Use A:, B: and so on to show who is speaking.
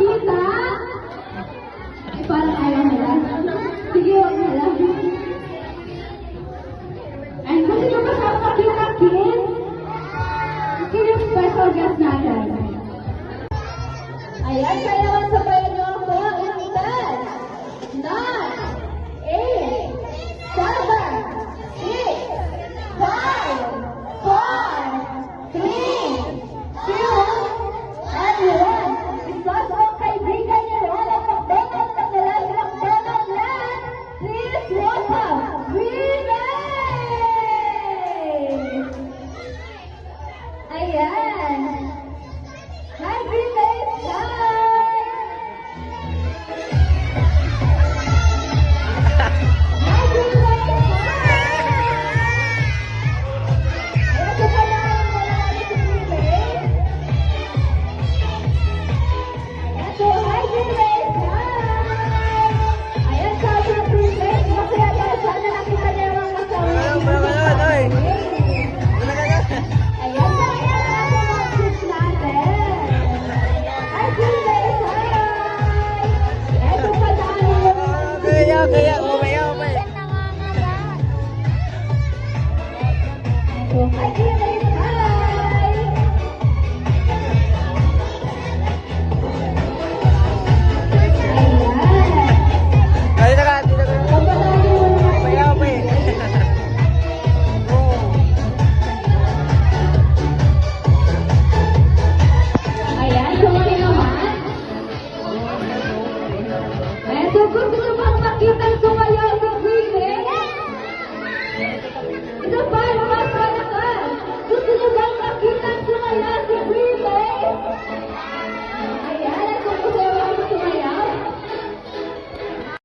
A: Tita? Ay, parang ayaw na lang. Sige, wag na lang. And gusto nyo ba sa pakita-kit? Sino yung special guest natin? Ayan, kaya naman sabayan nyo ako. In 10, 9, 8, 7, 6, 5, 4, 3, 2, and 1. Isang mga kaibigan niyo rin ang McDonald's ng Nalang McDonald's Land. Please welcome, Renee! Ayan. Hi, Renee! Hi! Hi, Renee! Ayan, so pala ang wala natin si Renee. Ayan, so hi, Renee! Hi! Ayan, sabi ng Renee, masaya daw sana nakita niya yung mga kasama niya. Ayan, kaya natin ang tips natin. Hi, Renee! Hi! Eto pala yung...
B: Kaya.